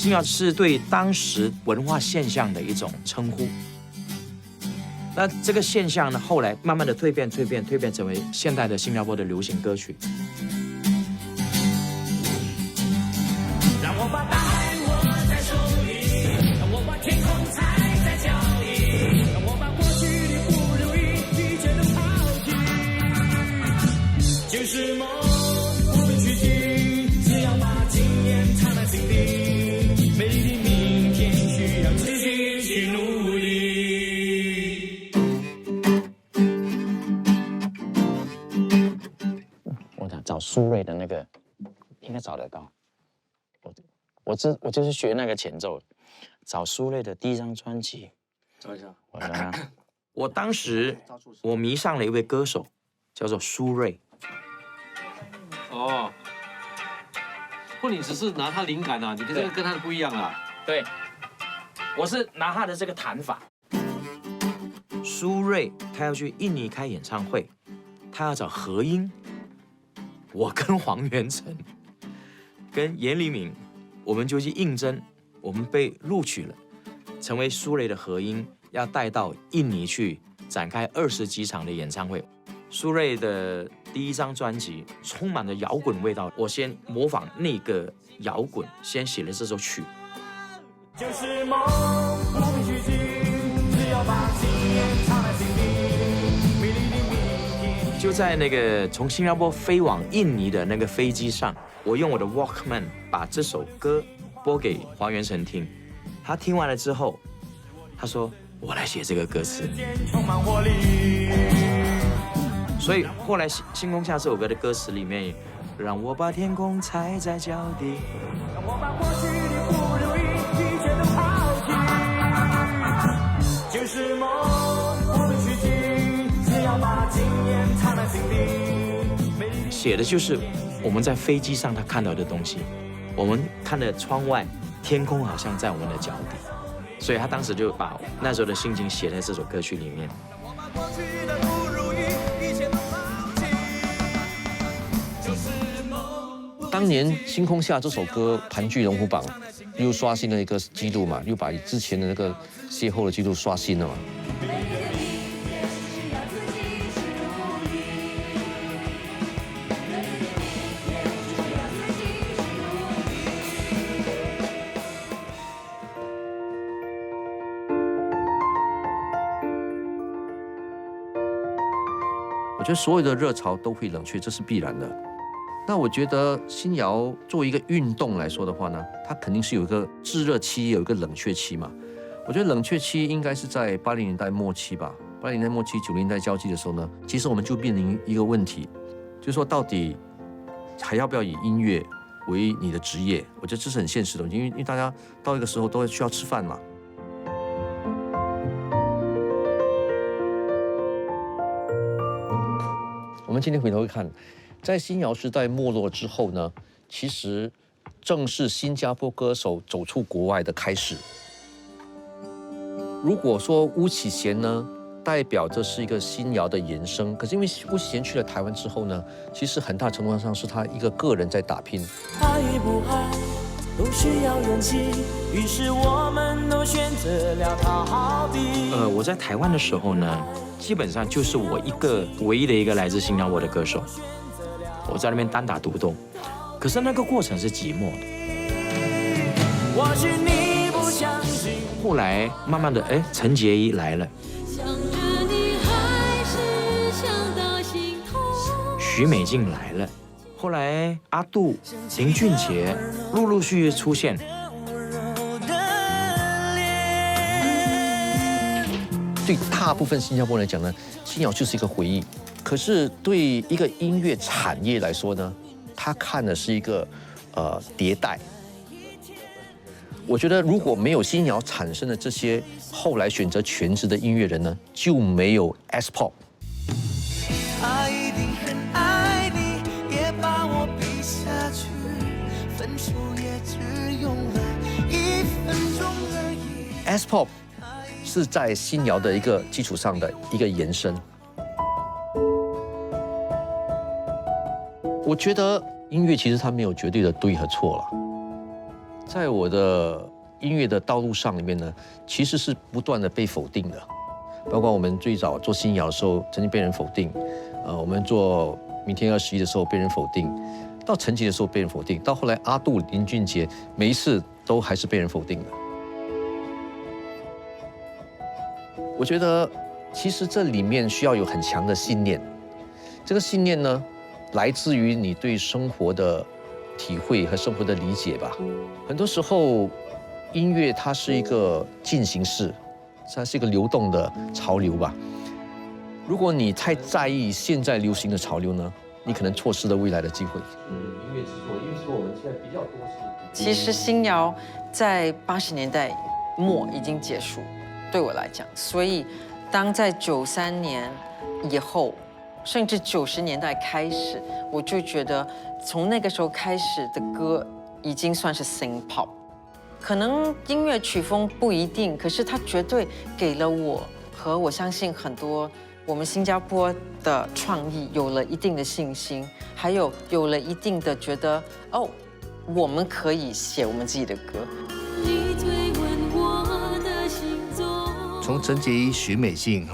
新谣是对当时文化现象的一种称呼。那这个现象呢，后来慢慢的蜕变成为现代的新加坡的流行歌曲。让我把大海握在手里，让我把天空踩在脚底，让我把过去的不如意一切都抛弃。就是梦，不必去惊，只要把经验藏在心底，美丽的明天需要自己去努力。找苏芮的那个应该找得到，我就是学那个前奏，找苏芮的第一张专辑，找一下。我当时我迷上了一位歌手，叫做苏芮。哦，不，你只是拿他灵感啊，你这个跟他的不一样啊。对，我是拿他的这个弹法。苏芮他要去印尼开演唱会，他要找和音。我跟黄元成、跟严黎敏，我们就去应征，我们被录取了，成为苏芮的和音，要带到印尼去展开20几场的演唱会。苏芮的第一张专辑充满了摇滚味道，我先模仿那个摇滚，先写了这首曲。就是梦，不必去惊，只要把经验藏在心底，美丽的明天。就在那个从新加坡飞往印尼的那个飞机上，我用我的 Walkman 把这首歌播给黄元成听，他听完了之后，他说：“我来写这个歌词。”所以后来《星空下》这首歌的歌词里面，让我把天空踩在脚底，让我把过去的不如意一切都抛弃，就是梦，不必去惊，只要把经验藏在心底。写的就是我们在飞机上他看到的东西，我们看着窗外，天空好像在我们的脚底，所以他当时就把那时候的心情写在这首歌曲里面。当年《星空下》这首歌盘踞龙虎榜，又刷新了一个纪录嘛，又把之前的那个邂逅的纪录刷新了嘛。我觉得所有的热潮都会冷却，这是必然的。那我觉得新谣作为一个运动来说的话呢，它肯定是有一个炙热期，有一个冷却期嘛。我觉得冷却期应该是在80年代末期吧，80年代末期、90年代交际的时候呢，其实我们就面临一个问题，就是说到底还要不要以音乐为你的职业？我觉得这是很现实的，因为大家到一个时候都需要吃饭嘛。我们今天回头看，在新谣时代没落之后呢，其实正是新加坡歌手走出国外的开始。如果说巫启贤呢，代表这是一个新谣的延伸，可是因为巫启贤去了台湾之后呢，其实很大程度上是他一个个人在打拼。爱与不爱都需要勇气，于是我们都选择了逃避。我在台湾的时候呢，基本上就是我唯一的一个来自新加坡的歌手，我在那边单打独斗，可是那个过程是寂寞的。或许你不相信。后来慢慢的，陈洁仪来了，许美静来了，后来阿杜、林俊杰陆陆续续出现。对大部分新加坡人来讲呢，新谣就是一个回忆。可是对一个音乐产业来说呢，他看的是一个迭代。我觉得如果没有新谣产生的这些后来选择全职的音乐人呢，就没有 S-pop。他一定很爱你，也把我比下去，分数也只用了1分钟而已。S-pop 是在新谣的一个基础上的一个延伸。我觉得音乐其实它没有绝对的对和错了，在我的音乐的道路上里面呢，其实是不断的被否定的，包括我们最早做新谣的时候，曾经被人否定，我们做明天21的时候被人否定，到陈吉的时候被人否定，到后来阿杜、林俊杰，每一次都还是被人否定的。我觉得其实这里面需要有很强的信念，这个信念呢，来自于你对生活的体会和生活的理解吧。很多时候，音乐它是一个进行式，它是一个流动的潮流吧。如果你太在意现在流行的潮流呢，你可能错失了未来的机会。音乐制作我们现在比较多是。其实新谣在80年代末已经结束，对我来讲，所以当在93年以后，甚至90年代开始，我就觉得从那个时候开始的歌已经算是 synth pop。可能音乐曲风不一定，可是它绝对给了我和我相信很多我们新加坡的创意有了一定的信心，还有了一定的觉得哦，我们可以写我们自己的歌。从陈洁仪、许美静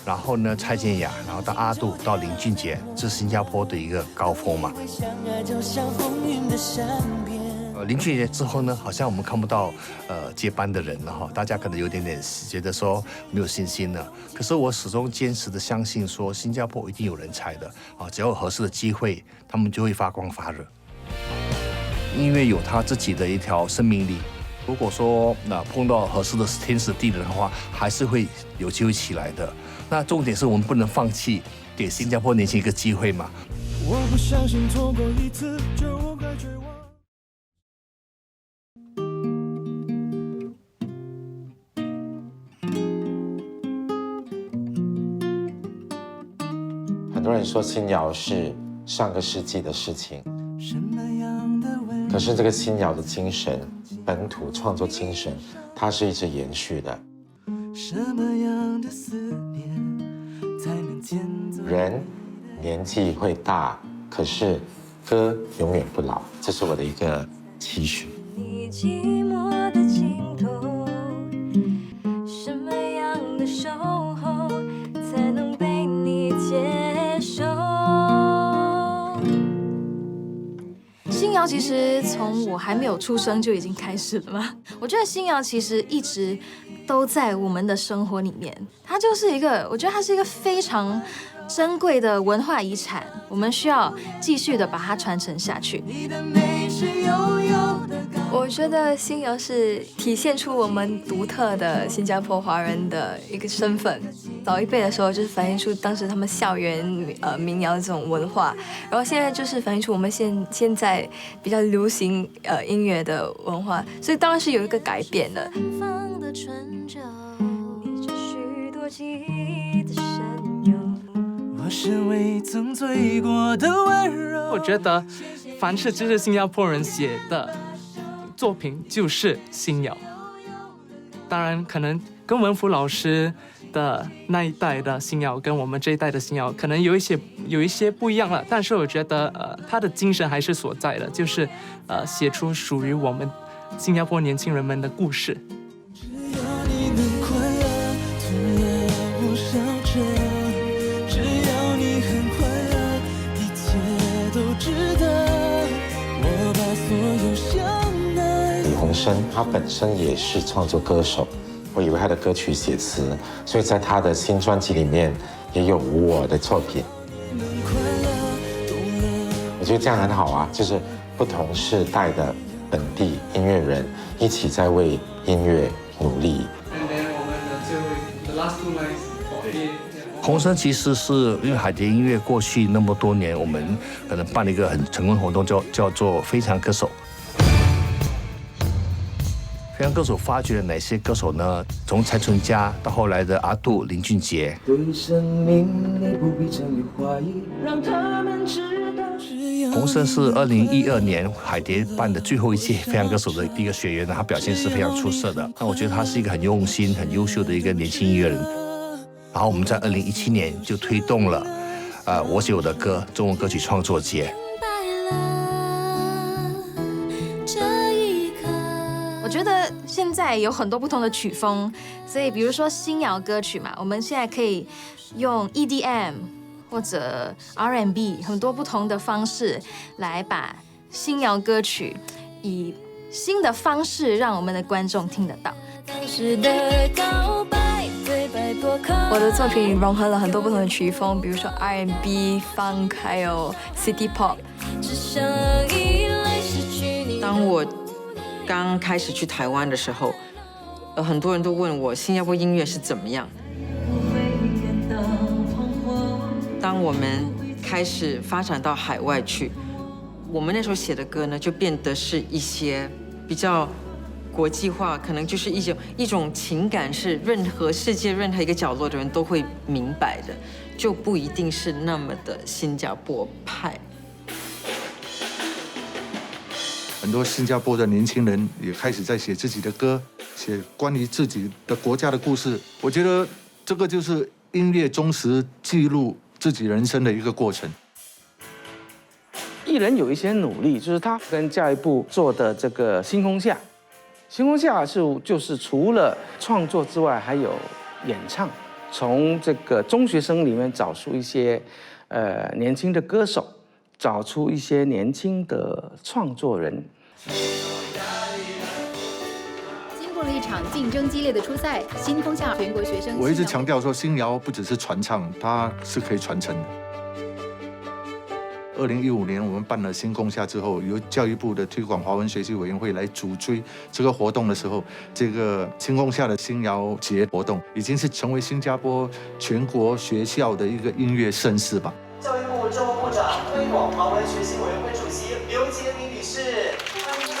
然后呢蔡健雅，然后到阿杜，到林俊杰，这是新加坡的一个高峰嘛。林俊杰之后呢，好像我们看不到接班的人了哈，大家可能有点觉得说没有信心了。可是我始终坚持的相信说，新加坡一定有人才的只要有合适的机会，他们就会发光发热。音乐有它自己的一条生命力，如果说碰到合适的天时地利的话，还是会有机会起来的。那重点是我们不能放弃，给新加坡年轻一个机会嘛。我不相信错过一次就该绝望。很多人说新谣是上个世纪的事情，可是这个新谣的精神，本土创作精神，它是一直延续的。人年纪会大，可是歌永远不老，这是我的一个期许。你寂寞的尽头，什么样的守候才能被你接受？新谣其实从我还没有出生就已经开始了嘛。我觉得新谣其实一直都在我们的生活里面，它就是一个，我觉得它是一个非常珍贵的文化遗产，我们需要继续的把它传承下去。我觉得新谣是体现出我们独特的新加坡华人的一个身份。早一辈的时候就是反映出当时他们校园民谣这种文化，然后现在就是反映出我们现在比较流行音乐的文化，所以当然是有一个改变的。我觉得凡是就是新加坡人写的作品就是新谣，当然可能跟文福老师的那一代的新谣跟我们这一代的新谣可能有一些不一样了，但是我觉得他的精神还是所在的，就是写出属于我们新加坡年轻人们的故事。李鸿生他本身也是创作歌手，我以为他的歌曲写词，所以在他的新专辑里面也有我的作品。我觉得这样很好啊，就是不同世代的本地音乐人一起在为音乐努力。鸿生其实是因为海蝶音乐过去那么多年，我们可能办了一个很成功的活动，叫做非常歌手。非常歌手发掘了哪些歌手呢？从蔡淳佳到后来的阿杜、林俊杰。鸿生是2012年海蝶办的最后一届非常歌手的一个学员，他表现是非常出色的。那我觉得他是一个很用心、很优秀的一个年轻音乐人。然后我们在2017年就推动了我写我的歌中文歌曲创作节。我觉得现在有很多不同的曲风，所以比如说新谣歌曲嘛，我们现在可以用 EDM 或者 R&B 很多不同的方式来把新谣歌曲以新的方式让我们的观众听得到。我的作品融合了很多不同的曲风，比如说 R&B、Funk， 还有 City Pop。当我刚开始去台湾的时候，很多人都问我新加坡音乐是怎么样。当我们开始发展到海外去，我们那时候写的歌呢，就变得是一些比较国际化，可能就是一种情感，是任何世界任何一个角落的人都会明白的，就不一定是那么的新加坡派。很多新加坡的年轻人也开始在写自己的歌，写关于自己的国家的故事。我觉得这个就是音乐忠实记录自己人生的一个过程。艺人有一些努力，就是他跟教育部做的这个星空下，星空下就是除了创作之外，还有演唱，从这个中学生里面找出一些年轻的歌手，找出一些年轻的创作人。经过了一场竞争激烈的初赛，星空下全国学生。我一直强调说，新谣不只是传唱，它是可以传承的。2015年我们办了星空下之后，由教育部的推广华文学习委员会来主推这个活动的时候，这个星空下的新谣节活动已经是成为新加坡全国学校的一个音乐盛事吧。教育部政务部长、推广华文学习委员会主席刘杰明女士，欢迎长。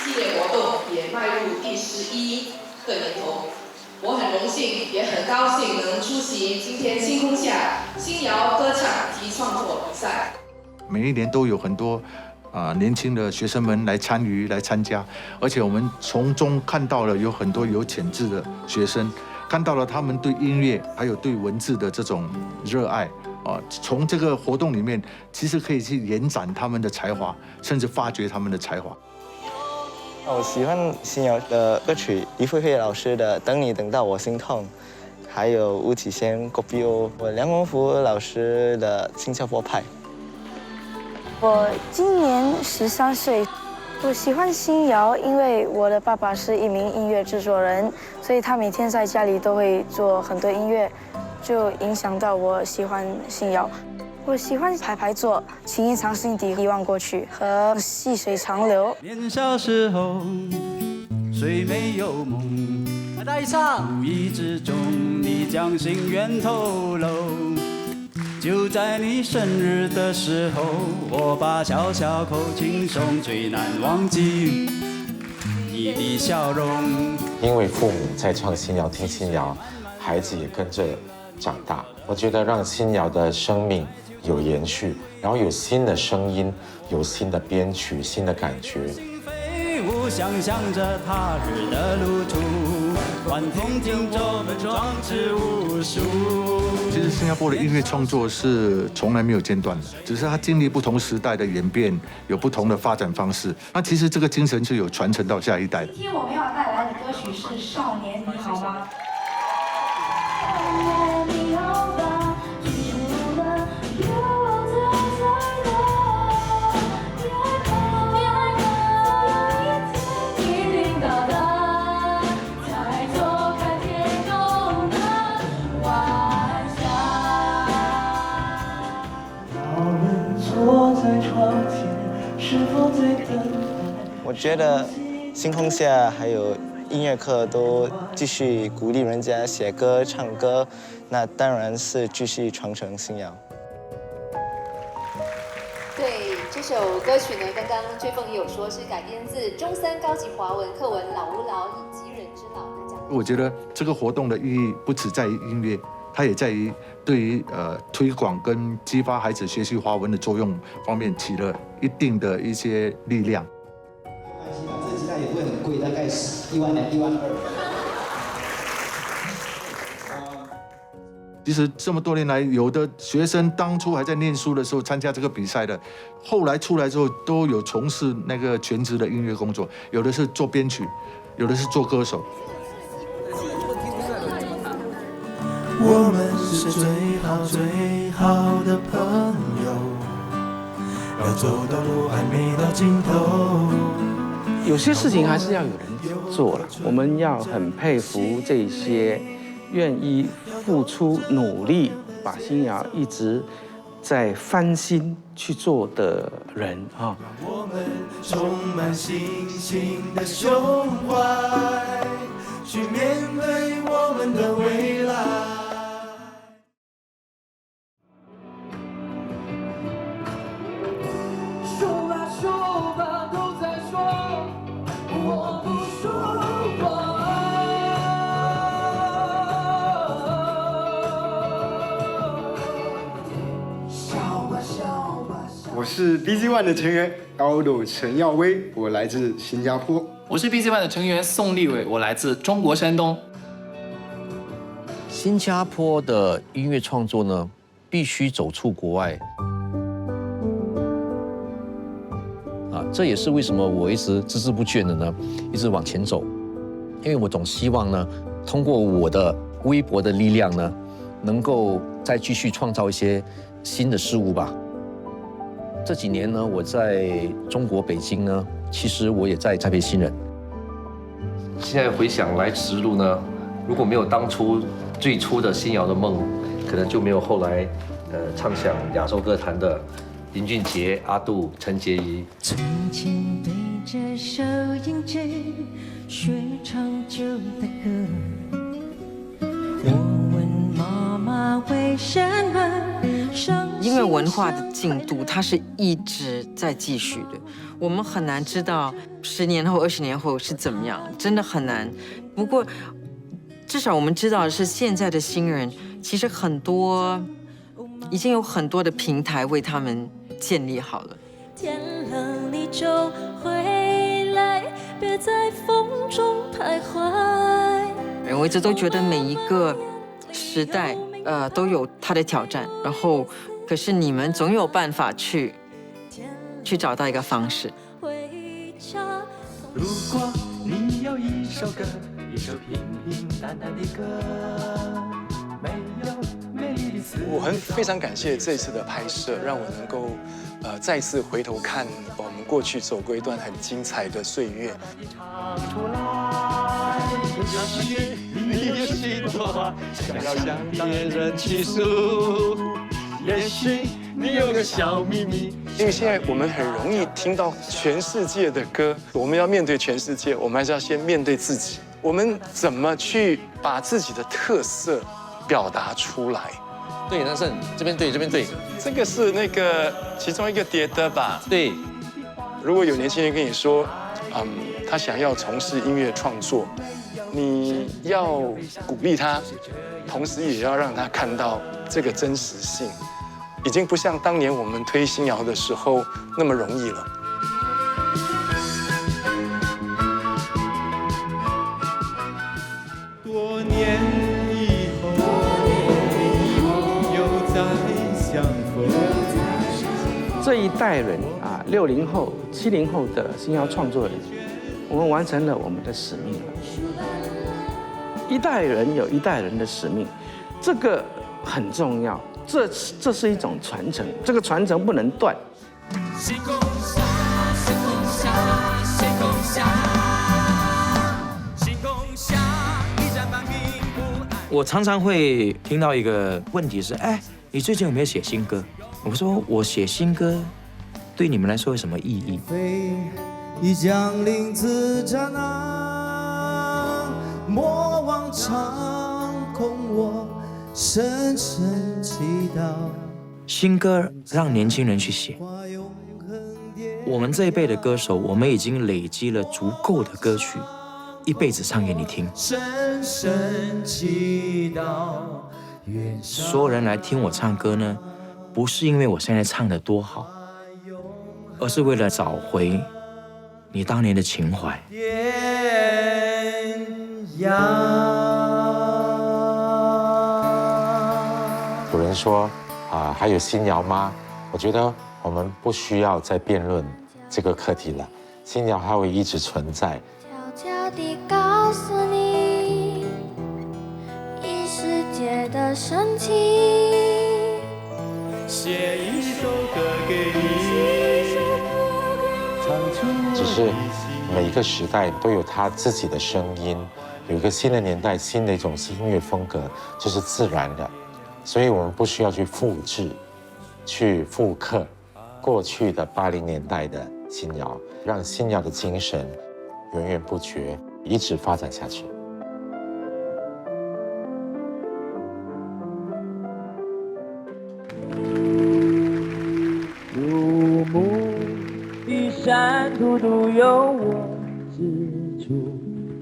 系列活动也迈入第11个年头，我很荣幸，也很高兴能出席今天星空下新谣歌唱及创作比赛。每一年都有很多年轻的学生们来参与、来参加，而且我们从中看到了有很多有潜质的学生，看到了他们对音乐还有对文字的这种热爱。从这个活动里面，其实可以去延展他们的才华，甚至发掘他们的才华。我喜欢新谣的歌曲，李慧慧老师的《等你等到我心痛》，还有巫启贤、郭碧欧，梁文福老师的《新加坡派》。我今年13岁，我喜欢新谣，因为我的爸爸是一名音乐制作人，所以他每天在家里都会做很多音乐，就影响到我喜欢新谣。我喜欢排排坐，情意藏心底一望过去和细水长流。年少时候，谁没有梦？来唱。无意之中，你将心愿透露。就在你生日的时候，我把小小口轻松，最难忘记你的笑容。因为父母在唱新谣、听新谣，孩子也跟着长大。我觉得让新谣的生命有延续，然后有新的声音，有新的编曲，新的感觉。我想象着他日的路途，晚风听着我们壮志无数。其实新加坡的音乐创作是从来没有间断的，只是它经历不同时代的演变，有不同的发展方式。那其实这个精神是有传承到下一代的。今天我们要带来的歌曲是《少年你好吗》。我觉得星空下还有音乐课都继续鼓励人家写歌、唱歌，那当然是继续传承新谣。对这首歌曲呢，刚刚追凤也有说是改编自中3高级华文课文《老吾老以及人之老》。我觉得这个活动的意义不只在于音乐，它也在于对于推广跟激发孩子学习华文的作用方面起了一定的一些力量。这个鸡蛋也不会很贵，大概是1万2、1万2。其实这么多年来，有的学生当初还在念书的时候参加这个比赛的，后来出来之后都有从事那个全职的音乐工作，有的是做编曲，有的是做歌手。我们是最好最好的朋友，要走的路还没到尽头。有些事情还是要有人做了，我们要很佩服这些愿意付出努力，把新谣一直在翻新去做的人啊。我们充满信心的胸怀，去面对我们的未来。说吧说吧都在说，我不说谎。笑吧笑吧。我是 BZ One 的成员高斗陈耀威，我来自新加坡。我是 BZ One 的成员宋立伟，我来自中国山东。新加坡的音乐创作呢，必须走出国外。这也是为什么我一直孜孜不倦的呢，一直往前走，因为我总希望呢，通过我的微薄的力量呢，能够再继续创造一些新的事物吧。这几年呢，我在中国北京呢，其实我也在栽培新人。现在回想来时路呢，如果没有当初最初的新谣的梦，可能就没有后来唱响亚洲歌坛的林俊杰、阿杜、陈洁仪。从前对着收音机学唱旧的歌，我问妈妈为什么。因为文化的进度它是一直在继续的，我们很难知道10年后、20年后是怎么样，真的很难。不过至少我们知道的是，现在的新人其实很多已经有很多的平台为他们建立好了。天冷你就回来，别在风中徘徊。我一直都觉得每一个时代都有它的挑战，然后可是你们总有办法去找到一个方式。如果你有一首歌，一首平平淡淡的歌，没有美丽的词。我非常感谢这次的拍摄，让我能够再次回头看我们过去走过一段很精彩的岁月。唱出来，也许你有许多话想要向别人倾诉，也许你有个小秘密。因为现在我们很容易听到全世界的歌，我们要面对全世界，我们还是要先面对自己。我们怎么去把自己的特色表达出来？对，那是这边对，这边对。这个是那个其中一个叠的吧？对。如果有年轻人跟你说，他想要从事音乐创作，你要鼓励他，同时也要让他看到这个真实性，已经不像当年我们推新谣的时候那么容易了。多年以后，又再相逢。这一代人啊，60后、70后的新谣创作人，我们完成了我们的使命了。一代人有一代人的使命，这个很重要。这是一种传承，这个传承不能断。星空下，星空下，星空下，星空下，一盏半明不暗。我常常会听到一个问题是：哎，你最近有没有写新歌？我说我写新歌，对你们来说有什么意义？已降临自刹那，莫忘长空我。深深祈祷。新歌让年轻人去写。我们这一辈的歌手，我们已经累积了足够的歌曲，一辈子唱给你听。深深祈祷。所有人来听我唱歌呢，不是因为我现在唱得多好，而是为了找回你当年的情怀。天涯。人说还有新谣吗？我觉得我们不需要再辩论这个课题了，新谣还会一直存在。悄悄地告诉你，异世界的神奇，写一首歌给你，只是每一个时代都有它自己的声音，有一个新的年代，新的一种音乐风格，这是自然的，所以我们不需要去复制、去复刻过去的80年代的新谣，让新谣的精神源源不绝，一直发展下去。入目的山途独有我之处，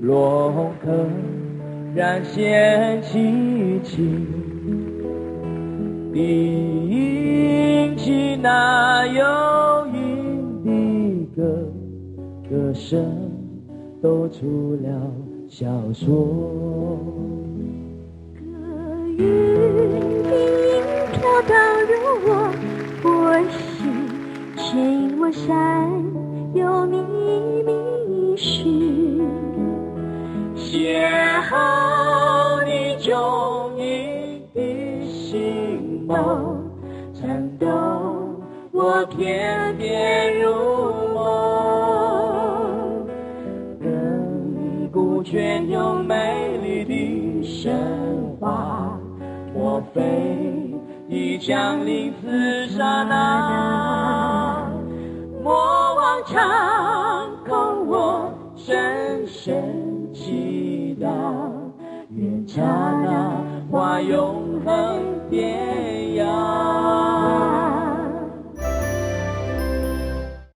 落红可让仙凄凄，比起那忧郁的歌声，都出了小说。云飘到入我波心，牵我山有你迷失，邂逅你中意的心梦，颤抖我偏偏入梦，亘古隽永美丽的神话，莫非已降临此刹那？莫忘长空，我深深祈祷，愿刹那化永恒变。